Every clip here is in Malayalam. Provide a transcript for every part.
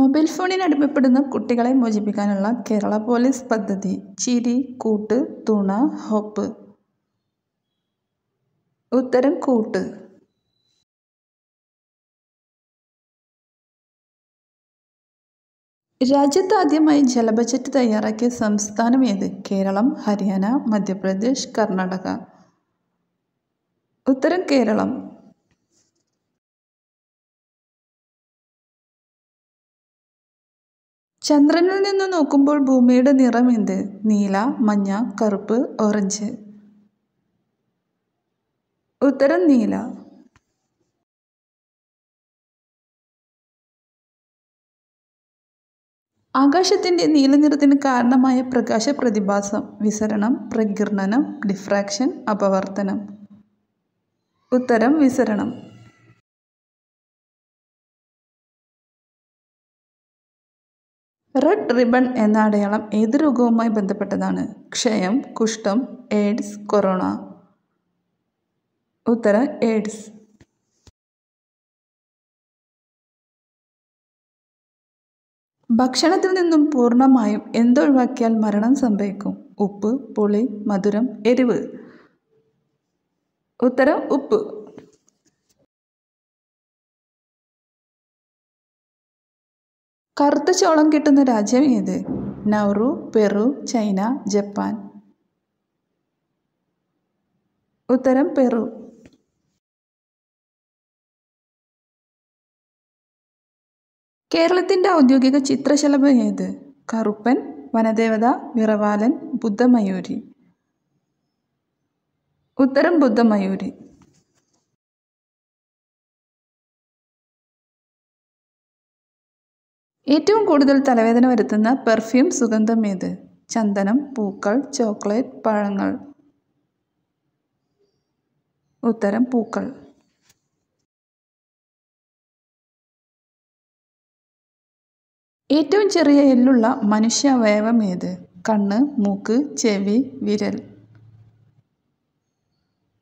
മൊബൈൽ ഫോണിന് അടിമപ്പെടുന്ന കുട്ടികളെ മോചിപ്പിക്കാനുള്ള കേരള പോലീസ് പദ്ധതി. ചിരി, കൂട്ട്, തുണ, ഹോപ്പ്. ഉത്തരം കൂട്ട്. രാജ്യത്ത് ആദ്യമായി ജല ബജറ്റ് തയ്യാറാക്കിയ സംസ്ഥാനം ഏത്? കേരളം, ഹരിയാന, മധ്യപ്രദേശ്, കർണാടക. ഉത്തരം കേരളം. ചന്ദ്രനിൽ നിന്ന് നോക്കുമ്പോൾ ഭൂമിയുടെ നിറം എന്ത്? നീല, മഞ്ഞ, കറുപ്പ്, ഓറഞ്ച്. ഉത്തരം നീല. ആകാശത്തിന്റെ നീലനിറത്തിന് കാരണമായ പ്രകാശ പ്രതിഭാസം. വിസരണം, പ്രകീർണനം, ഡിഫ്രാക്ഷൻ, അപവർത്തനം. ഉത്തരം വിസരണം. റെഡ് റിബൺ എന്ന അടയാളം ഏത് രോഗവുമായി ബന്ധപ്പെട്ടതാണ്? ക്ഷയം, കുഷ്ഠം, എയ്ഡ്സ്, കൊറോണ. ഉത്തരം എയ്ഡ്സ്. ഭക്ഷണത്തിൽ നിന്നും പൂർണ്ണമായും എന്തൊഴിവാക്കിയാൽ മരണം സംഭവിക്കും? ഉപ്പ്, പുളി, മധുരം, എരിവ്. ഉത്തരം ഉപ്പ്. കറുത്ത ചോളം കിട്ടുന്ന രാജ്യം ഏത്? Nauru, Peru, China, Japan. ഉത്തരം പെറു. കേരളത്തിന്റെ ഔദ്യോഗിക ചിത്രശലഭം ഏത്? കറുപ്പൻ, വനദേവത, വിറവാലൻ, ബുദ്ധമയൂരി. ഉത്തരം ബുദ്ധമയൂരി. ഏറ്റവും കൂടുതൽ തലവേദന വരുത്തുന്ന പെർഫ്യൂം സുഗന്ധം ഏത്? ചന്ദനം, പൂക്കൾ, ചോക്ലേറ്റ്, പഴങ്ങൾ. ഉത്തരം പൂക്കൾ. ഏറ്റവും ചെറിയ എല്ലുള്ള മനുഷ്യ അവയവം ഏത്? കണ്ണ്, മൂക്ക്, ചെവി, വിരൽ.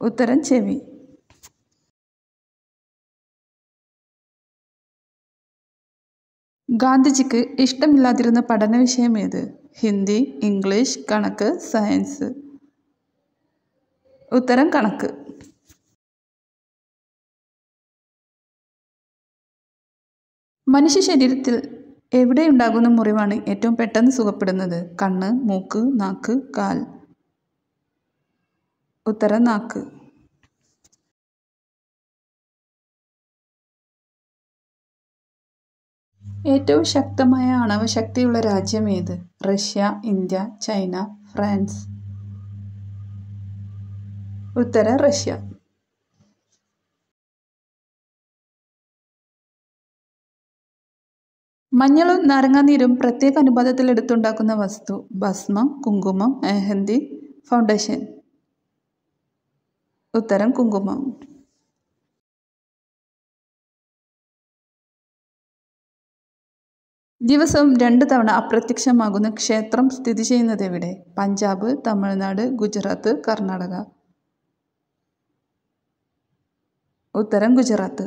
ഉത്തരം ചെവി. ഗാന്ധിജിക്ക് ഇഷ്ടമില്ലാതിരുന്ന പഠന വിഷയം ഏത്? ഹിന്ദി, ഇംഗ്ലീഷ്, കണക്ക്, സയൻസ്. ഉത്തരം കണക്ക്. മനുഷ്യ ശരീരത്തിൽ എവിടെയുണ്ടാകുന്ന മുറിവാണ് ഏറ്റവും പെട്ടെന്ന് സുഖപ്പെടുന്നത്? കണ്ണ്, മൂക്ക്, നാക്ക്, കാൽ. ഉത്തരം നാക്ക്. ഏറ്റവും ശക്തമായ ആണവ ശക്തിയുള്ള രാജ്യം ഏത്? Russia, India, China, France. ഉത്തരം റഷ്യ. മഞ്ഞളും നാരങ്ങാനീരും പ്രത്യേക അനുപാതത്തിൽ എടുത്തുണ്ടാക്കുന്ന വസ്തു. ഭസ്മം, കുങ്കുമം, മെഹന്തി, ഫൗണ്ടേഷൻ. ഉത്തരം കുങ്കുമം. ദിവസവും 2 തവണ അപ്രത്യക്ഷമാകുന്ന ക്ഷേത്രം സ്ഥിതി ചെയ്യുന്നത് എവിടെ? പഞ്ചാബ്, തമിഴ്നാട്, ഗുജറാത്ത്, കർണാടക. ഉത്തരം ഗുജറാത്ത്.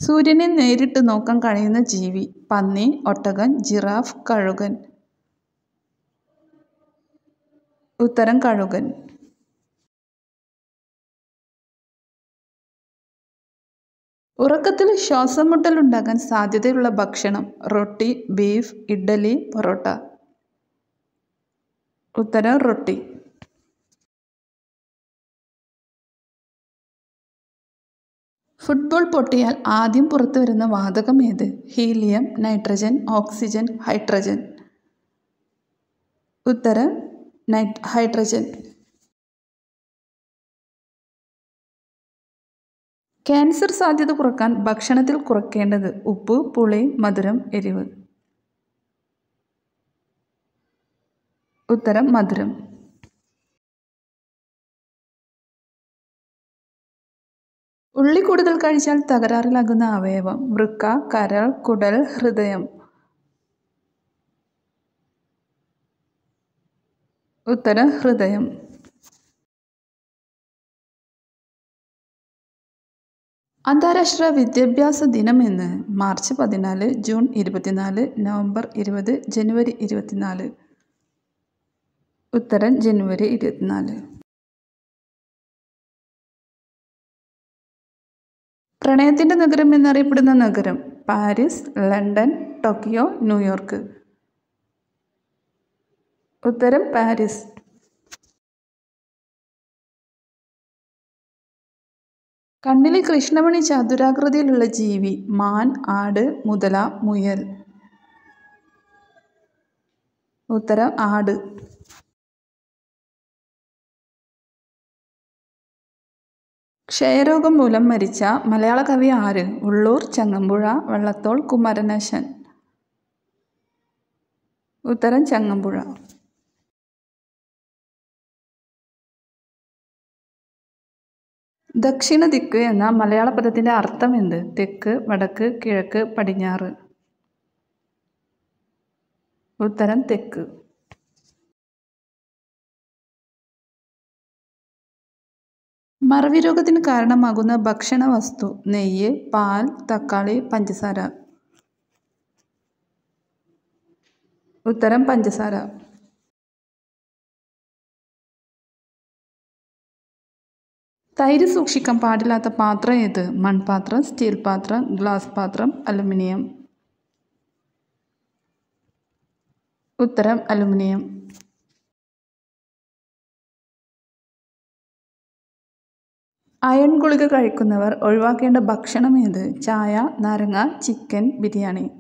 സൂര്യനെ നേരിട്ട് നോക്കാൻ കഴിയുന്ന ജീവി. പന്നി, ഒട്ടകൻ, ജിറാഫ്, കഴുകൻ. ഉത്തരം കഴുകൻ. ഉറക്കത്തിൽ ശ്വാസം മുട്ടൽ ഉണ്ടാകാൻ സാധ്യതയുള്ള ഭക്ഷണം. റൊട്ടി, ബീഫ്, ഇഡ്ഡലി, പൊറോട്ട. ഉത്തരം റൊട്ടി. ഫുട്ബോൾ പൊട്ടിയാൽ ആദ്യം പുറത്തു വരുന്ന വാതകം ഏത്? Helium, nitrogen, oxygen, hydrogen. ഉത്തരം ഹൈഡ്രജൻ. ക്യാൻസർ സാധ്യത കുറയ്ക്കാൻ ഭക്ഷണത്തിൽ കുറയ്ക്കേണ്ടത്. ഉപ്പ്, പുളി, മധുരം, എരിവ്. ഉത്തരം മധുരം. ഉള്ളി കൂടുതൽ കഴിച്ചാൽ തകരാറിലാകുന്ന അവയവം. വൃക്ക, കരൾ, കുടൽ, ഹൃദയം. ഉത്തരം ഹൃദയം. അന്താരാഷ്ട്ര വിദ്യാഭ്യാസ ദിനം എന്ന് മാർച്ച് 14, ജൂൺ 24, നവംബർ 20, ജനുവരി 24. ഉത്തരം ജനുവരി 24. പ്രണയത്തിൻ്റെ നഗരം എന്നറിയപ്പെടുന്ന നഗരം പാരീസ്, ലണ്ടൻ, ടോക്കിയോ, ന്യൂയോർക്ക്. ഉത്തരം പാരീസ്. കണ്ണിലെ കൃഷ്ണമണി ചതുരാകൃതിയിലുള്ള ജീവി മാൻ, ആട്, മുതല, മുയൽ. ഉത്തരം ആട്. ക്ഷയരോഗം മൂലം മരിച്ച മലയാള കവി ആര്? ഉള്ളൂർ, ചങ്ങമ്പുഴ, വള്ളത്തോൾ, കുമാരനാശാൻ. ഉത്തരം ചങ്ങമ്പുഴ. ദക്ഷിണ ദിക്ക് എന്ന മലയാള പദത്തിൻ്റെ അർത്ഥം എന്ത്? തെക്ക്, വടക്ക്, കിഴക്ക്, പടിഞ്ഞാറ്. ഉത്തരം തെക്ക്. മറവി രോഗത്തിന് കാരണമാകുന്ന ഭക്ഷണ വസ്തു നെയ്യ്, പാൽ, തക്കാളി, പഞ്ചസാര. ഉത്തരം പഞ്ചസാര. തൈര് സൂക്ഷിക്കാൻ പാടില്ലാത്ത പാത്രം ഏത്? മൺപാത്രം, സ്റ്റീൽ പാത്രം, ഗ്ലാസ് പാത്രം, അലുമിനിയം. ഉത്തരം അലുമിനിയം. അയൺ ഗുളിക കഴിക്കുന്നവർ ഒഴിവാക്കേണ്ട ഭക്ഷണം ഏത്? ചായ, നാരങ്ങ, ചിക്കൻ, ബിരിയാണി.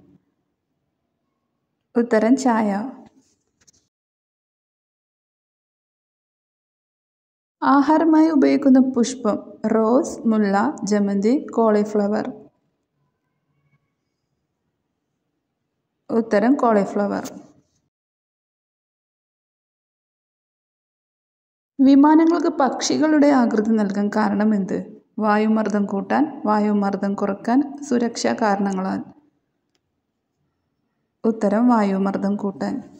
ഉത്തരം ചായ. ആഹാരമായി ഉപയോഗിക്കുന്ന പുഷ്പം റോസ്, മുല്ല, ജമന്തി, കോളിഫ്ലവർ. ഉത്തരം കോളിഫ്ലവർ. വിമാനങ്ങൾക്ക് പക്ഷികളുടെ ആകൃതി നൽകാൻ കാരണം എന്ത്? വായുമർദ്ദം കൂട്ടാൻ, വായുമർദ്ദം കുറയ്ക്കാൻ, സുരക്ഷാ കാരണങ്ങളാൽ. ഉത്തരം വായുമർദ്ദം കൂട്ടാൻ.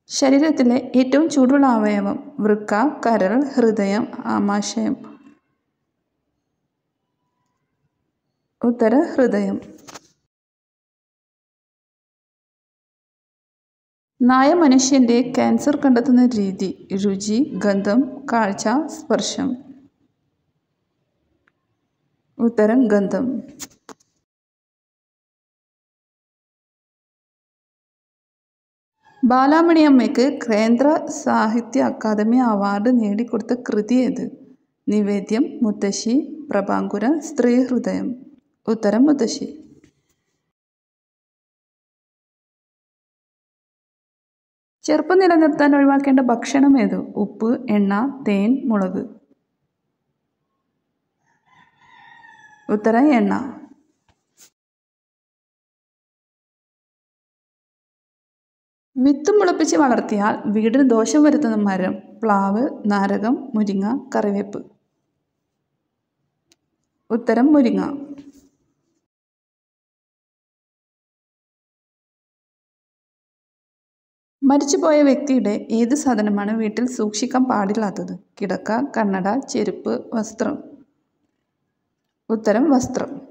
ശരീരത്തിലെ ഏറ്റവും ചൂടുള്ള അവയവം വൃക്ക, കരൾ, ഹൃദയം, ആമാശയം. ഉത്തരം ഹൃദയം. നായ മനുഷ്യൻ്റെ ക്യാൻസർ കണ്ടെത്തുന്ന രീതി രുചി, ഗന്ധം, കാഴ്ച, സ്പർശം. ഉത്തരം ഗന്ധം. ബാലാമണി അമ്മയ്ക്ക് കേന്ദ്ര സാഹിത്യ അക്കാദമി അവാർഡ് നേടിക്കൊടുത്ത കൃതി ഏത്? നിവേദ്യം, മുത്തശ്ശി, പ്രഭാങ്കുരൻ, സ്ത്രീഹൃദയം. ഉത്തരം മുത്തശ്ശി. ചെറുപ്പം നിലനിർത്താൻ ഒഴിവാക്കേണ്ട ഭക്ഷണം ഏത്? ഉപ്പ്, എണ്ണ, തേൻ, മുളക്. ഉത്തരം എണ്ണ. വിത്ത് മുളപ്പിച്ച് വളർത്തിയാൽ വീടിന് ദോഷം വരുത്തുന്ന മരം പ്ലാവ്, നാരകം, മുരിങ്ങ, കറിവേപ്പ്. ഉത്തരം മുരിങ്ങ. മരിച്ചുപോയ വ്യക്തിയുടെ ഏത് സാധനമാണ് വീട്ടിൽ സൂക്ഷിക്കാൻ പാടില്ലാത്തത്? കിടക്ക, കണ്ണട, ചെരുപ്പ്, വസ്ത്രം. ഉത്തരം വസ്ത്രം.